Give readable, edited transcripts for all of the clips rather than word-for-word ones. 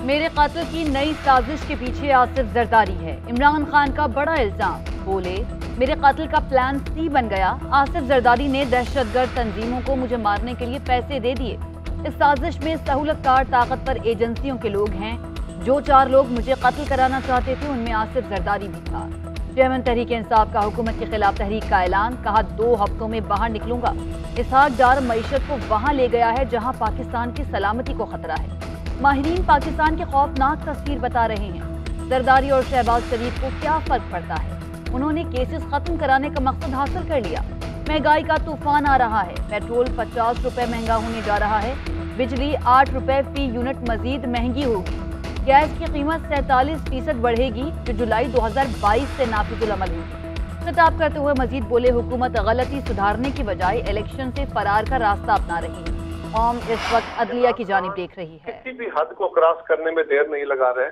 मेरे कत्ल की नई साजिश के पीछे आसिफ जरदारी है, इमरान खान का बड़ा इल्जाम। बोले, मेरे कत्ल का प्लान सी बन गया। आसिफ जरदारी ने दहशतगर्द तंजीमों को मुझे मारने के लिए पैसे दे दिए। इस साजिश में सहूलतकार ताकतवर एजेंसियों के लोग हैं। जो 4 लोग मुझे कत्ल कराना चाहते थे उनमें आसिफ जरदारी भी था। चेयरमैन तहरीक इंसाफ का हुकूमत के खिलाफ तहरीक का ऐलान, कहा 2 हफ्तों में बाहर निकलूंगा। इसहाक डार मईशत को वहां ले गया है जहां पाकिस्तान की सलामती को खतरा है। माहिरीन पाकिस्तान की खौफनाक तस्वीर बता रहे हैं। जरदारी और शहबाज शरीफ को क्या फर्क पड़ता है? उन्होंने केसेस खत्म कराने का मकसद हासिल कर लिया। महंगाई का तूफान आ रहा है। पेट्रोल 50 रुपए महंगा होने जा रहा है। बिजली 8 रुपए फी यूनिट मजीद महंगी होगी। गैस की कीमत 47% बढ़ेगी, जो जुलाई 2022 से नाफिजुल अमल होगी। खिताब करते हुए मजीद बोले, हुकूमत गलती सुधारने की बजाय इलेक्शन से फरार का रास्ता अपना रही है। कौम इस वक्त अदलिया की जानिब देख रही है। किसी भी हद को क्रॉस करने में देर नहीं लगा रहे।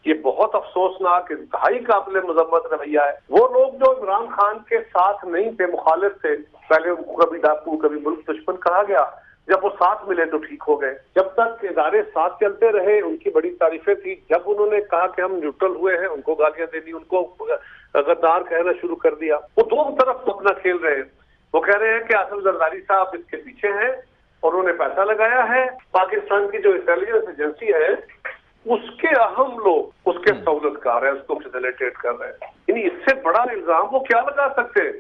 ये बहुत अफसोसनाक, इंतहाई काबिल मजम्मत रवैया है। वो लोग जो इमरान खान के साथ नहीं थे, मुखालिफ थे, पहले उनको कभी डाकू कभी मुल्क दुश्मन कहा गया, जब वो साथ मिले तो ठीक हो गए। जब तक इदारे साथ चलते रहे उनकी बड़ी तारीफें थी। जब उन्होंने कहा कि हम न्यूट्रल हुए हैं, उनको गालियां दे दी, उनको गद्दार कहना शुरू कर दिया। वो दोनों तरफ अपना खेल रहे हैं। वो कह रहे हैं कि आसिफ जरदारी साहब इसके पीछे हैं और उन्होंने पैसा लगाया है। पाकिस्तान की जो इंटेलिजेंस एजेंसी है उसके अहम लोग उसके सहूलतकार हैं, उसको फैसिलिटेट कर रहे हैं। यानी इससे बड़ा इल्जाम वो क्या लगा सकते हैं?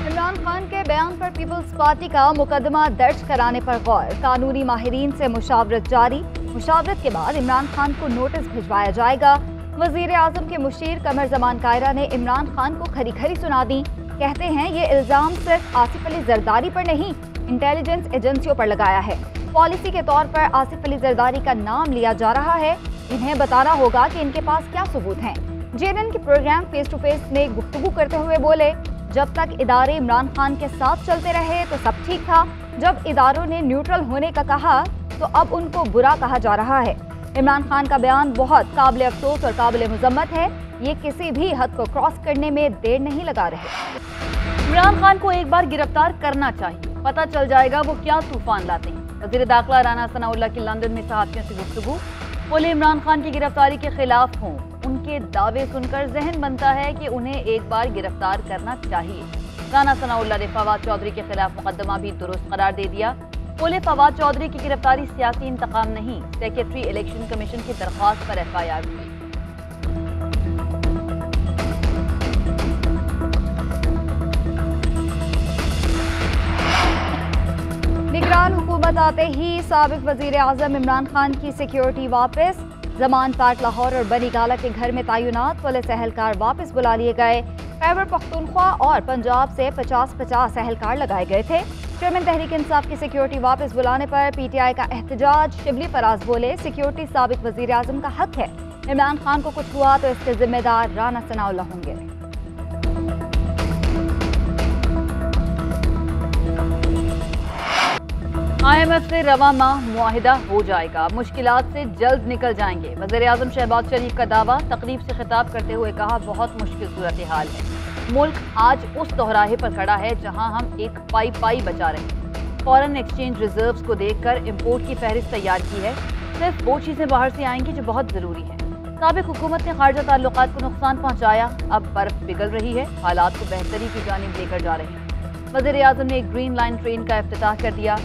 इमरान खान के बयान पर पीपल्स पार्टी का मुकदमा दर्ज कराने पर गौर। कानूनी माहिरीन से मुशावरत जारी। मुशावरत के बाद इमरान खान को नोटिस भिजवाया जाएगा। वजीर आजम के मुशीर कमर जमान कायरा ने इमरान खान को खरी खरी सुना दी। कहते हैं ये इल्जाम सिर्फ आसिफ अली जरदारी पर नहीं, इंटेलिजेंस एजेंसियों पर लगाया है। पॉलिसी के तौर पर आसिफ अली जरदारी का नाम लिया जा रहा है। इन्हें बताना होगा कि इनके पास क्या सबूत हैं। जेएनएन के प्रोग्राम फेस टू फेस में गुफ्तगू करते हुए बोले, जब तक इदारे इमरान खान के साथ चलते रहे तो सब ठीक था। जब इदारों ने न्यूट्रल होने का कहा तो अब उनको बुरा कहा जा रहा है। इमरान खान का बयान बहुत काबिल अफसोस और काबिल मजम्मत है। ये किसी भी हद को क्रॉस करने में देर नहीं लगा रहे। इमरान खान को एक बार गिरफ्तार करना चाहिए, पता चल जाएगा वो क्या तूफान लाते हैं। वज़ीर दाखिला राना सनाउल्लाह की लंदन में सहाफ़ियों से गुफ्तगू। बोले, इमरान खान की गिरफ्तारी के खिलाफ हों। उनके दावे सुनकर जहन बनता है कि उन्हें एक बार गिरफ्तार करना चाहिए। राना सनाउल्लाह ने फवाद चौधरी के खिलाफ मुकदमा भी दुरुस्त करार दे दिया। बोले, फवाद चौधरी की गिरफ्तारी सियासी इंतकाम नहीं, सेक्रेटरी इलेक्शन कमीशन की दरख्वास्त पर FIR हुई। निगरान हुकूमत आते ही साबिक वजीर आजम इमरान खान की सिक्योरिटी वापस। जमान पार्क लाहौर और बनी गाला के घर में तैनात पुलिस एहलकार वापस बुला लिए गए। खैबर पख्तूनख्वा और पंजाब से 50-50 एहलकार लगाए गए थे। चेयरमैन तहरीक इंसाफ की सिक्योरिटी वापस बुलाने पर PTI का एहतजाज। शिबली फराज बोले, सिक्योरिटी साबिक वजीर आजम का हक है। इमरान खान को कुछ हुआ तो इसके जिम्मेदार राना सनाउल्लाह होंगे। IMF से रवा माह मुआहिदा हो जाएगा, मुश्किलात से जल्द निकल जाएंगे। वज़ीर आज़म शहबाज शरीफ का दावा। तकरीब से खिताब करते हुए कहा, बहुत मुश्किल सूरत हाल है। मुल्क आज उस दोहराहे पर खड़ा है जहां हम एक पाई बचा रहे हैं। फॉरेन एक्सचेंज रिजर्व्स को देखकर इम्पोर्ट की फहरिस्त तैयार की है। सिर्फ वो चीज़ें बाहर से आएंगी जो बहुत ज़रूरी है। साबिक हुकूमत ने खारजा ताल्लुकात को नुकसान पहुँचाया, अब बर्फ पिघल रही है, हालात को बेहतरी की जानिब लेकर जा रहे हैं। वज़ीर आज़म ने एक ग्रीन लाइन ट्रेन का इफ्तिताह कर दिया।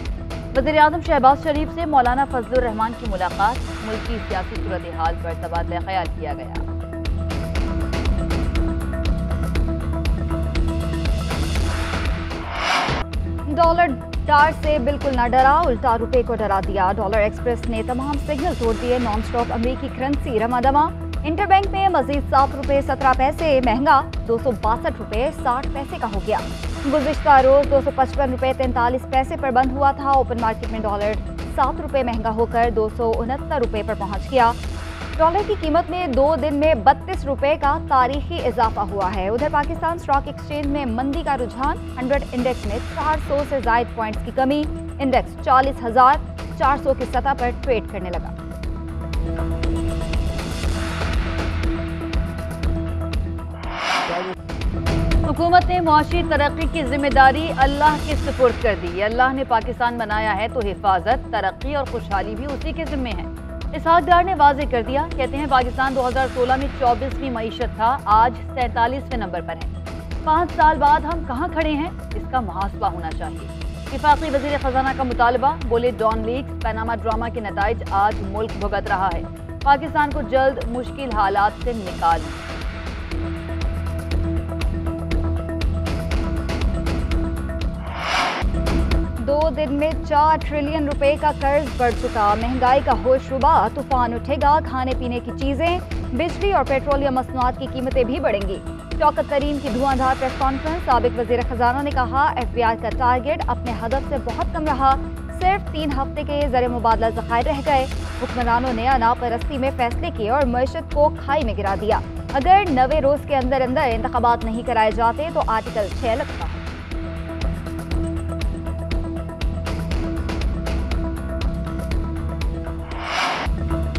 वज़ीर आज़म शहबाज शरीफ से मौलाना फजलुर रहमान की मुलाकात। मुल्क की सियासी सूरत हाल पर तबादला ख्याल किया गया। डॉलर डार से बिल्कुल न डरा, उल्टा रुपए को डरा दिया। डॉलर एक्सप्रेस ने तमाम सिग्नल तोड़ दिए। नॉन स्टॉप अमरीकी करेंसी रमादमा। इंटरबैंक में मजीद 7 रुपए 17 पैसे महंगा 262 रुपए 60 पैसे का हो गया। गुज़िश्ता रोज 255 रुपए 43 पैसे पर बंद हुआ था। ओपन मार्केट में डॉलर 7 रुपए महंगा होकर 269 रुपए पर पहुंच गया। डॉलर की कीमत में 2 दिन में 32 रुपए का तारीखी इजाफा हुआ है। उधर पाकिस्तान स्टॉक एक्सचेंज में मंदी का रुझान। 100 इंडेक्स में 400 से जायद पॉइंट्स की कमी। इंडेक्स 40,400 की सतह पर ट्रेड करने लगा। हुकूमत ने मुआशी तरक्की की जिम्मेदारी अल्लाह के सुपुर्द कर दी। अल्लाह ने पाकिस्तान बनाया है तो हिफाजत, तरक्की और खुशहाली भी उसी के जिम्मे है। इसहाक डार ने वाज़ेह कर दिया, कहते हैं पाकिस्तान 2016 में 24वीं मईशत था, आज 47वें नंबर पर है। 5 साल बाद हम कहां खड़े हैं, इसका मुहासबा होना चाहिए। वफाकी वज़ीर खजाना का मुतालबा, बोले डॉन लीक्स पनामा ड्रामा के नताइज आज मुल्क भुगत रहा है, पाकिस्तान को जल्द मुश्किल हालात से निकालें। दो दिन में 4 ट्रिलियन रुपए का कर्ज बढ़ चुका, महंगाई का होशरुबा, तूफान उठेगा, खाने पीने की चीजें, बिजली और पेट्रोलियम मसनूआत की कीमतें भी बढ़ेंगी। शौकत तरीन की धुआंधार प्रेस कॉन्फ्रेंस, साबिक वजीर खजाना ने कहा FBI का टारगेट अपने हदफ से बहुत कम रहा, सिर्फ 3 हफ्ते के ज़र मुबादला ज़खायर रह गए। हुक्मरानों ने अनापरस्ती में फैसले किए और मईशत को खाई में गिरा दिया। अगर 90 रोज के अंदर अंदर इंतखाबात नहीं कराए जाते तो आर्टिकल 6 लगता।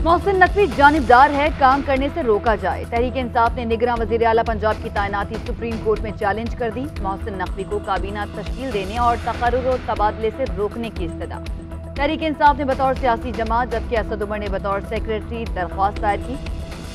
मोहसिन नकवी जानिबदार है, काम करने से रोका जाए। तहरीक इंसाफ ने निगरान वज़ीर आला पंजाब की तैनाती सुप्रीम कोर्ट में चैलेंज कर दी। मोहसिन नकवी को काबीना तश्कील देने और तकर्रुर और तबादले से रोकने की इस्तदा। तहरीक इंसाफ ने बतौर सियासी जमात, जबकि असद उमर ने बतौर सेक्रेटरी दरख्वास्त दायर की।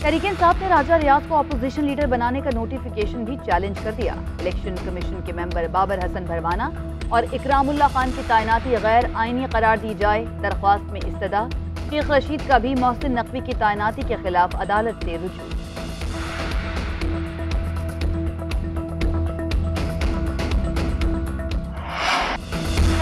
तहरीक इंसाफ ने राजा रियाज को अपोजिशन लीडर बनाने का नोटिफिकेशन भी चैलेंज कर दिया। इलेक्शन कमीशन के मेंबर बाबर हसन भरवाना और इकरामुल्लाह खान की तैनाती गैर आईनी करार दी जाए, दरख्वास्त में इस्तदा। शेख रशीद का भी मोहसिन नकवी की तैनाती के खिलाफ अदालत से रुजू।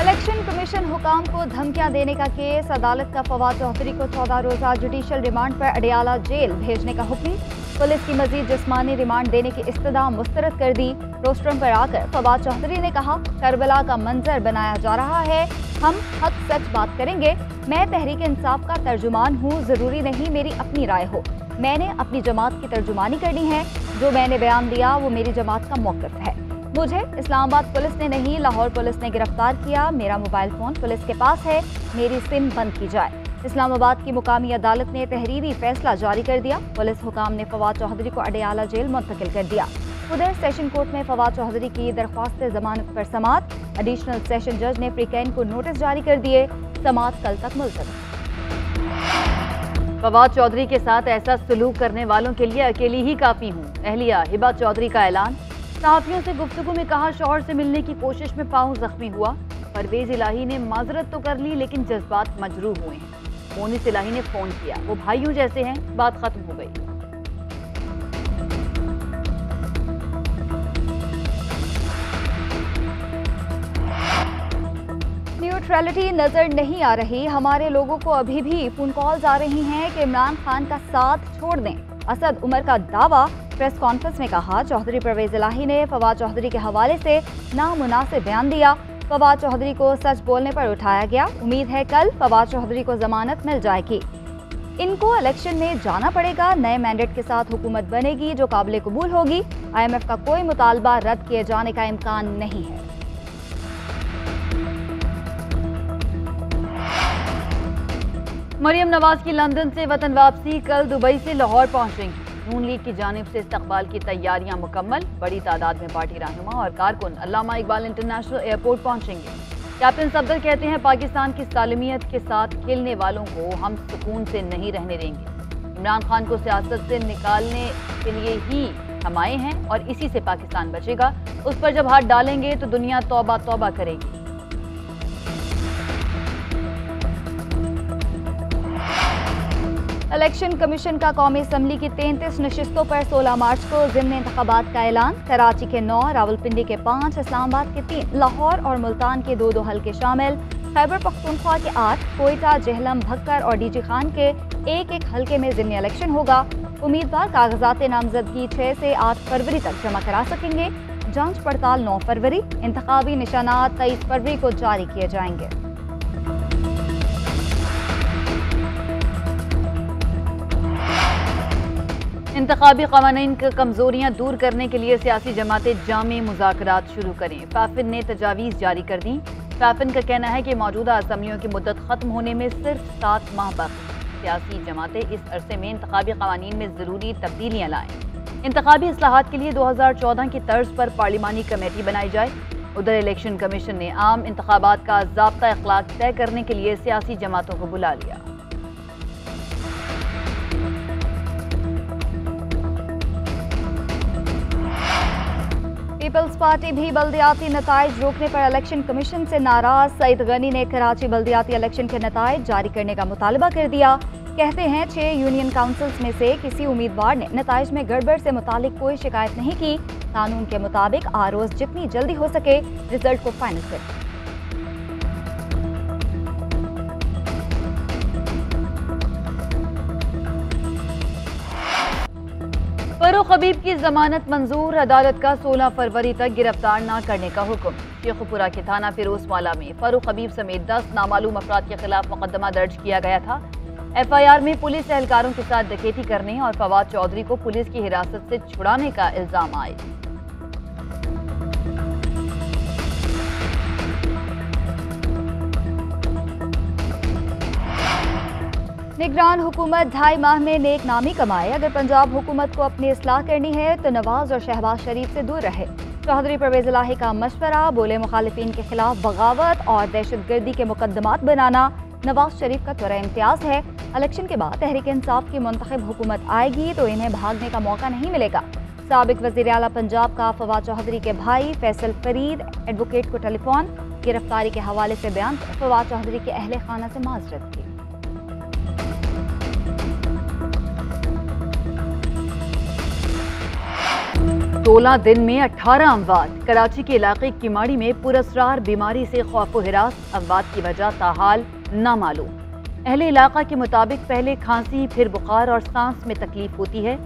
इलेक्शन कमीशन हुकाम को धमकियां देने का केस, अदालत का फवाद चौधरी को 14 रोजा जुडिशल रिमांड पर अडियाला जेल भेजने का हुक्म। पुलिस की मजीद जिस्मानी रिमांड देने की इस्तदा मुस्तरद कर दी। रोस्ट्रम पर आकर फवाद चौधरी ने कहा, करबला का मंजर बनाया जा रहा है, हम हक सच बात करेंगे। मैं तहरीक इंसाफ का तर्जुमान हूँ, जरूरी नहीं मेरी अपनी राय हो। मैंने अपनी जमात की तर्जुमानी करनी है, जो मैंने बयान दिया वो मेरी जमात का मौक़िफ़ है। मुझे इस्लामाबाद पुलिस ने नहीं, लाहौर पुलिस ने गिरफ्तार किया। मेरा मोबाइल फ़ोन पुलिस के पास है, मेरी सिम बंद की जाए। इस्लामाबाद की मुकामी अदालत ने तहरीरी फैसला जारी कर दिया। पुलिस हुकाम ने फवाद चौधरी को अडियाला जेल मुंतकिल कर दिया। उधर सेशन कोर्ट में फवाद चौधरी की दरख्वास्त जमानत पर समात, एडिशनल सेशन जज ने फ्रीकैन को नोटिस जारी कर दिए, समात कल तक मुलतवी। फवाद चौधरी के साथ ऐसा सलूक करने वालों के लिए अकेली ही काफी हूँ, अहलिया हिबा चौधरी का ऐलान। सहाफियों से गुफ्तगू में कहा, शौहर से मिलने की कोशिश में पाँव जख्मी हुआ। परवेज इलाही ने माजरत तो कर ली, लेकिन जज्बात मजरूह हुए हैं। मोनिस इलाही ने फोन किया, वो भाइयों जैसे हैं, बात खत्म हो गई। न्यूट्रलिटी नजर नहीं आ रही, हमारे लोगों को अभी भी फोन कॉल्स आ रही हैं कि इमरान खान का साथ छोड़ दें। असद उमर का दावा, प्रेस कॉन्फ्रेंस में कहा, चौधरी परवेज इलाही ने फवाद चौधरी के हवाले से नामुनासिब बयान दिया। फवाद चौधरी को सच बोलने पर उठाया गया। उम्मीद है कल फवाद चौधरी को जमानत मिल जाएगी। इनको इलेक्शन में जाना पड़ेगा, नए मैंडेट के साथ हुकूमत बनेगी जो काबिल कबूल होगी। IMF का कोई मुतालबा रद्द किए जाने का इम्कान नहीं है। मरियम नवाज की लंदन से वतन वापसी, कल दुबई से लाहौर पहुंचेंगी। नून लीग की जानिब से इस्तकबाल की तैयारियां मुकम्मल, बड़ी तादाद में पार्टी रहनुमा और कारकुन अल्लामा इकबाल इंटरनेशनल एयरपोर्ट पहुंचेंगे। कैप्टन सफदर कहते हैं, पाकिस्तान की सालमियत के साथ खेलने वालों को हम सुकून से नहीं रहने देंगे। इमरान खान को सियासत से निकालने के लिए ही हम आए हैं और इसी से पाकिस्तान बचेगा। उस पर जब हाथ डालेंगे तो दुनिया तौबा तौबा करेगी। इलेक्शन कमीशन का कौमी असम्बली की 33 नशिस्तों पर 16 मार्च को ज़िम्नी इंतखाबात का ऐलान। कराची के 9, रावलपिंडी के 5, इस्लामाबाद के 3, लाहौर और मुल्तान के 2 हल्के शामिल, खैबर पख्तूनख्वा के 8, कोयटा, जेहलम, भक्कर और डीजी खान के 1 हल्के में ज़िम्नी इलेक्शन होगा। उम्मीदवार कागजात नामजदगी 6 से 8 फरवरी तक जमा करा सकेंगे। जांच पड़ताल 9 फरवरी, इंतखाबी निशानात 23 फरवरी को जारी किए जाएंगे। इंतखाबी क़वानीन की कमजोरियां दूर करने के लिए सियासी जमातें जामे मुज़ाकरात शुरू करें। फैफिन ने तजावीज़ जारी कर दी। फैफिन का कहना है कि मौजूदा असम्बलियों की मुद्दत खत्म होने में सिर्फ 7 माह बाकी। सियासी जमातें इस अरसे में इंतखाबी क़वानीन में ज़रूरी तब्दीलियाँ लाएं। इंतखाबी इस्लाहात के लिए 2014 की तर्ज पर पार्लिमानी कमेटी बनाई जाए। उधर इलेक्शन कमीशन ने आम इंतखाबात का ज़ाब्ता अखलाक तय करने के लिए सियासी जमातों को बुला लिया। पीपल्स पार्टी भी बल्दियाती नताइज रोकने पर इलेक्शन कमीशन से नाराज। सईद गनी ने कराची बल्दियाती इलेक्शन के नताइज जारी करने का मुतालबा कर दिया। कहते हैं 6 यूनियन काउंसिल्स में से किसी उम्मीदवार ने नताइज में गड़बड़ से मुतालिक कोई शिकायत नहीं की। कानून के मुताबिक आरओज जितनी जल्दी हो सके रिजल्ट को फाइनल करें। फरूख हबीब की जमानत मंजूर। अदालत का 16 फरवरी तक गिरफ्तार न करने का हुक्म। शेखुपुरा के थाना फिरोजवाला में फरूख हबीब समेत 10 नामालूम अफराद के खिलाफ मुकदमा दर्ज किया गया था। FIR में पुलिस एहलकारों के साथ डकैती करने और फवाद चौधरी को पुलिस की हिरासत से छुड़ाने का इल्जाम आए। निगरान हुकूमत 2.5 माह में नेक नामी कमाए। अगर पंजाब हुकूमत को अपनी इस्लाह करनी है तो नवाज और शहबाज शरीफ से दूर रहे। चौधरी परवेज इलाही का मशवरा। बोले मुखालिफिन के खिलाफ बगावत और दहशतगर्दी के मुकदमात बनाना नवाज शरीफ का त्वरा इम्तियाज है। इलेक्शन के बाद तहरीक इंसाफ की मुंतखब हुकूमत आएगी तो इन्हें भागने का मौका नहीं मिलेगा। साबिक वज़ीर आला पंजाब का फवाद चौधरी के भाई फैसल फरीद एडवोकेट को टेलीफोन। गिरफ्तारी के हवाले से बयान। फवाद चौधरी के अहले खाना से माजरत की। सोलह दिन में 18 अमवात। कराची के इलाके किमाड़ी में पुरअसरार बीमारी से खौफ हिरास। अमवात की वजह ताहाल नामालूम। अहले इलाका के मुताबिक पहले खांसी, फिर बुखार और सांस में तकलीफ होती है।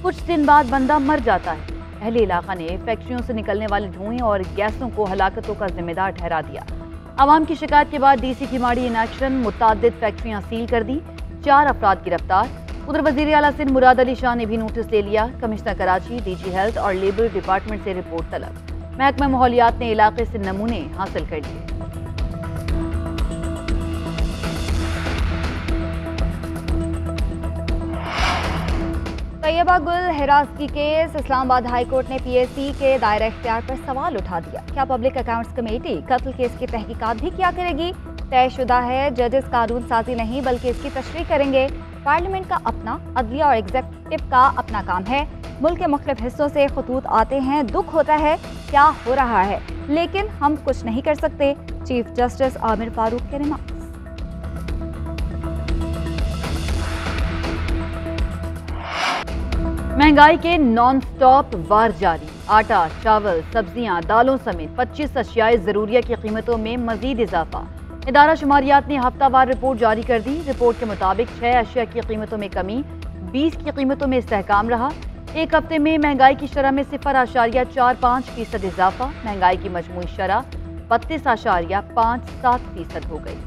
कुछ दिन बाद बंदा मर जाता है। अहले इलाका ने फैक्ट्रियों से निकलने वाले धुएं और गैसों को हलाकतों का जिम्मेदार ठहरा दिया। आवाम की शिकायत के बाद DC किमाड़ी इन एक्शन मुतादिद फैक्ट्रियां सील कर दी। 4 अफराद गिरफ्तार। उधर वज़ीर आला सिंध मुराद अली शाह ने भी नोटिस ले लिया। कमिश्नर कराची, DG हेल्थ और लेबर डिपार्टमेंट से रिपोर्ट तलब। महकमा माहौलियात ने इलाके से नमूने हासिल कर लिए। तैयबा गुल हिरासती केस। इस्लामाबाद हाई कोर्ट ने PAC के दायरा इख्तियार पर सवाल उठा दिया। क्या पब्लिक अकाउंट्स कमेटी कत्ल केस की तहकीकात भी क्या करेगी? तयशुदा है जजेस कानून साजी नहीं बल्कि इसकी तशरीह करेंगे। पार्लियामेंट का अपना, अदलिया और एग्जीक्यूटिव का अपना काम है। मुल्क के मुख्तलिफ हिस्सों से खतूत आते हैं, दुख होता है क्या हो रहा है, लेकिन हम कुछ नहीं कर सकते। चीफ जस्टिस आमिर फारूक के रिमार्क्स। महंगाई के नॉन स्टॉप वार जारी। आटा, चावल, सब्जियां, दालों समेत 25 अशियाए ज़रूरिया की कीमतों में मजीद इजाफा। इदारा शुमारियात ने हफ्तावार रिपोर्ट जारी कर दी। रिपोर्ट के मुताबिक 6 अशिया की कीमतों में कमी, 20 की कीमतों में इस्तेहकाम रहा। एक हफ्ते में महंगाई की शरह में 0.45% इजाफा। महंगाई की मजमूई शरह 32.57% हो गई।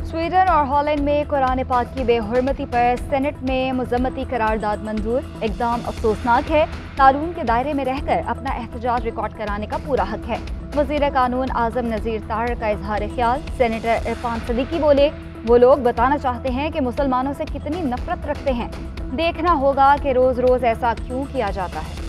स्वीडन और हॉलैंड में कुरान पाक की बेहुरमती पर सेनेट में मुज़म्मती करारदाद मंजूर। इक़दाम अफसोसनाक है। कानून के दायरे में रहकर अपना एहतजाज रिकॉर्ड कराने का पूरा हक है। वज़ीर कानून आज़म नज़ीर ताहर का इजहार ख्याल। सेनेटर इरफान सदीकी बोले, वो लोग बताना चाहते हैं कि मुसलमानों से कितनी नफरत रखते हैं। देखना होगा कि रोज़ रोज़ ऐसा क्यों किया जाता है।